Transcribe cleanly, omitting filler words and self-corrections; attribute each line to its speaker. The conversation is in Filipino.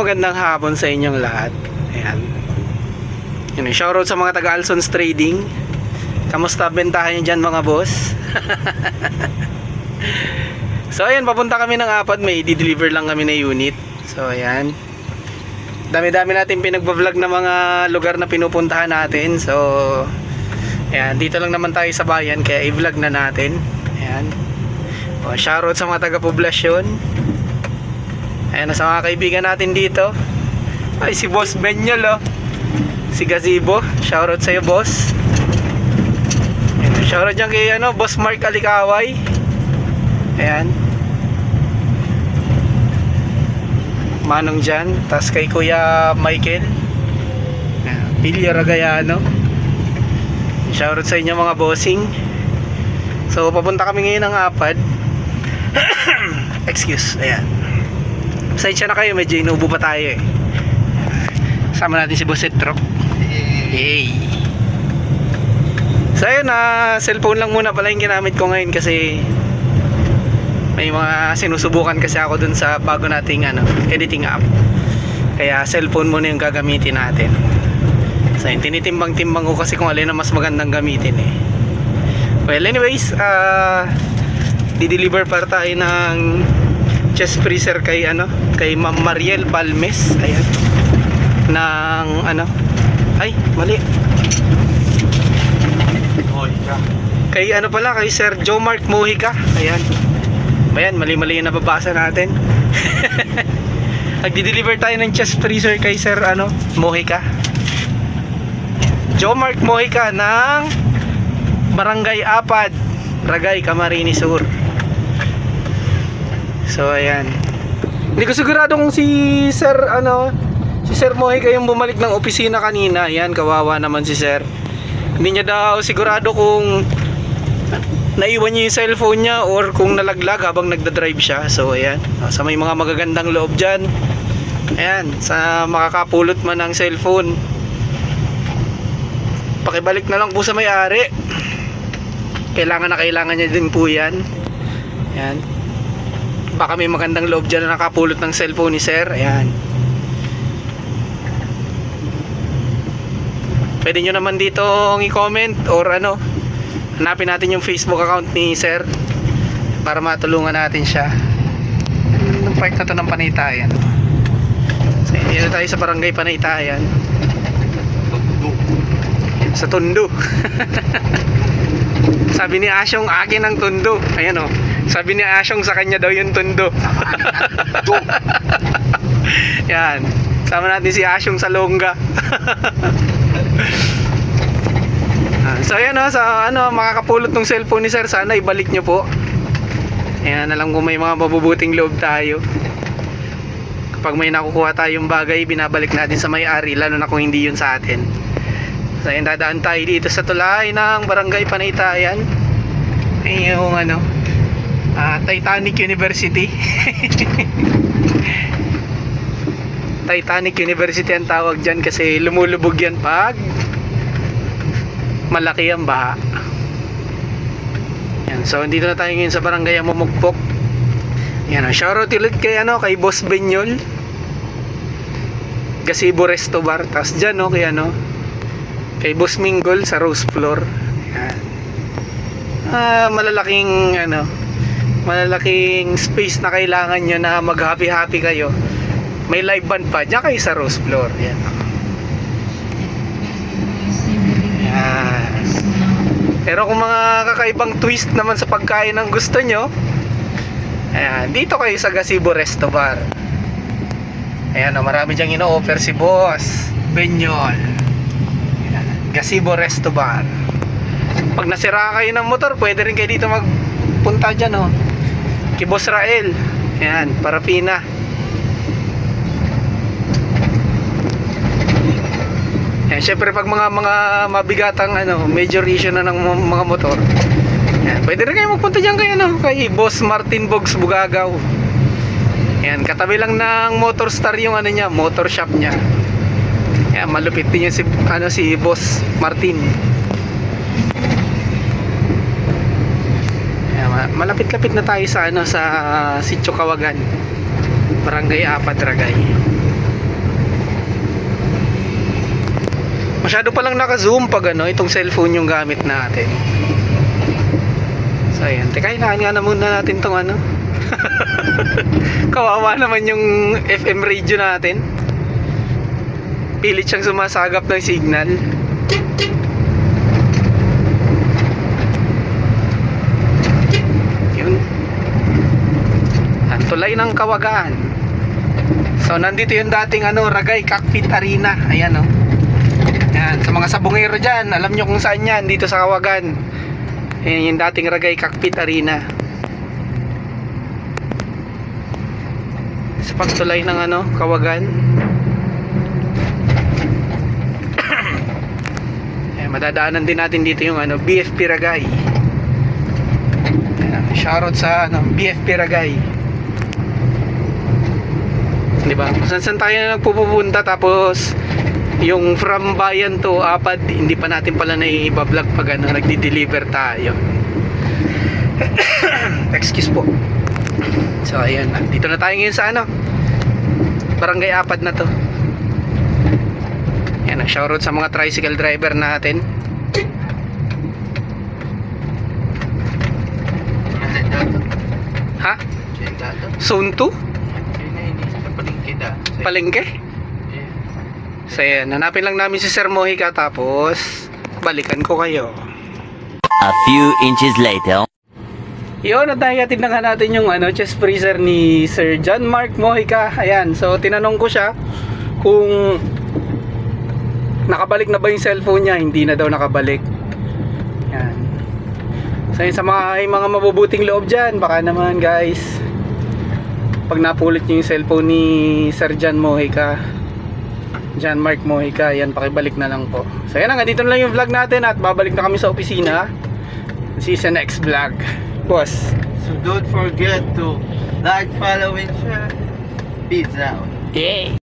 Speaker 1: Magandang hapon sa inyong lahat. Ayan. Yun, shoutout sa mga taga Alsons Trading. Kamusta bentahan nyo dyan mga boss? So ayan, papunta kami ng Apad. May i-deliver lang kami na unit. So ayan, dami-dami natin pinagbablog na mga lugar na pinupuntahan natin. So ayan, dito lang naman tayo sa bayan, kaya i-vlog na natin. Ayan. Shoutout sa mga taga-poblasyon. Ayan, sa mga kaibigan natin dito. Ay, si Boss Benyol, oh. Si Gazebo, shoutout sa'yo, boss. Ayan, shoutout dyan kay Boss Mark Alikaway. Ayan, Manong dyan. Tas kay Kuya Michael. Ayan, Pilya Ragayano. Shoutout sa inyo mga bossing. So papunta kami ngayon ng Apad. Excuse, ayan. Pasensya na kayo, medyo inuubo pa tayo eh. Sama natin si Boss Etrop. Yay! So ayun, cellphone lang muna pala yung ginamit ko ngayon kasi may mga sinusubukan kasi ako dun sa bago nating editing app. Kaya cellphone muna yung gagamitin natin. So yun, tinitimbang-timbang ko kasi kung alin na mas magandang gamitin eh. Well anyways, di-deliver para tayo ng chest freezer kay kay Ma'am Mariel Balmes. Ayan, ng ay mali, Mojica. Kay pala, kay Sir Joe Mark Mojica. Ayan, ayan, mali-mali yung nababasa natin. Nagdi-deliver tayo ng chest freezer kay Sir Mojica, Joe Mark Mojica ng Barangay Apad, Ragay, Camarines Sur. So ayan, hindi ko sigurado kung si Sir si Sir Mojica yung bumalik ng opisina kanina. Ayan, kawawa naman si Sir. Hindi niya daw sigurado kung naiwan niya yung cellphone niya or kung nalaglag habang nagdadrive siya. So ayan, sa may mga magagandang loob dyan, ayan, sa makakapulot man ng cellphone, pakibalik na lang po sa may-ari. Kailangan na kailangan niya din po yan. Ayan, baka may magandang loob dyan na nakapulot ng cellphone ni Sir. Ayan, pwede nyo naman dito i-comment or hanapin natin yung Facebook account ni Sir para matulungan natin siya. Ang park na to ng Panaytayan. So dito tayo sa Barangay Panaytayan, sa Tondo. Sabi ni Asyong, akin ang Tondo. Ayan sabi ni Asyong, sa kanya daw yung Tondo. Yan, sama natin si Asyong sa Longga. So ayan sa makakapulot ng cellphone ni Sir, sana ibalik nyo po. Ayan, alam ko may mga mabubuting loob tayo. Kapag may nakukuha tayong bagay, binabalik natin sa may-ari, lalo na kung hindi yun sa atin. So ayan, dadaan tayo dito sa tulay ng Barangay Panaytayan. Ay yung Titanic University. Titanic University ang tawag dyan kasi lumulubog yan pag malaki ang baha. Yan, so dito na tayo ngayon sa Barangay Mumugpok. Yan, shoutout ulit kay kay Boss Benyol, Gazebo Resto Bar. Tas dyan kay Boss Minggol sa Rose Floor. Yan, malalaking space na kailangan nyo na mag happy happy kayo. May live band pa dyan kayo sa Rose Floor. Yan. Yan. Pero kung mga kakaibang twist naman sa pagkain ang gusto nyo, ayan, dito kayo sa Gazebo Resto Bar. Ayan, marami dyang ino-offer si Boss Benyol. Ayan, Gazebo Resto Bar. Pag nasira kayo ng motor, pwede rin kayo dito magpunta dyan kay Boss Rael. Ayan, Parapina. Ayan, syempre pag mga mabigatang major issue na ng mga motor, ayan, pwede rin kayo magpunta dyan kay Boss Martin Bogs Bugagaw. Ayan, katabi lang ng Motor Star yung niya, motor shop niya. Ayan, malupit din yung si Boss Martin. Ayan, malapit-lapit na tayo sa Sitio Kawagan. Barangay Apad, Ragay. Masyado palang naka-zoom pag ano, itong cellphone yung gamit natin. So ayan, teka, hinaan nga na muna natin tong ano. Kawawa naman yung FM radio natin. Pilit siyang sumasagap ng signal. Yun. Ang tulay ng Kawagaan. So nandito yung dating ano, Ragay Cockpit Arena. Ayan, oh. Yan, sa mga sabungero dyan, alam nyo kung saan yan, dito sa Kawagan. Yan yung dating Ragay Cockpit Arena. Sa pagtulay ng ano, Kawagan. Madadaanan din natin dito yung ano, BFP Ragay. Shoutout sa ano, BFP Ragay. Diba? Saan tayo na nagpupunta, tapos yung from bayan to Apad, hindi pa natin pala na-i-vlog pag ano, nagdi-deliver tayo. Excuse po. So ayan, dito na tayo ngayon sa ano, Barangay Apad na to. Ayan, shoutout sa mga tricycle driver natin. Ha? Zone 2? Palengke? So ayan, hanapin lang namin si Sir Mojica, tapos balikan ko kayo.
Speaker 2: A few inches later.
Speaker 1: Yun, at nahihatid na nga natin yung ano, chest freezer ni Sir John Mark Mojica. Ayan, so tinanong ko siya kung nakabalik na ba yung cellphone niya. Hindi na daw nakabalik. Yan. So yun, sa mga mabubuting loob dyan, baka naman guys, pag napulot nyo yung cellphone ni Sir John Mojica, John Mark Mojica, yan, pakibalik na lang po. So yan, dito na lang yung vlog natin, at babalik na kami sa opisina. See you sa next vlog, boss.
Speaker 3: So don't forget to like, follow, and share. Peace out.
Speaker 1: Yeah.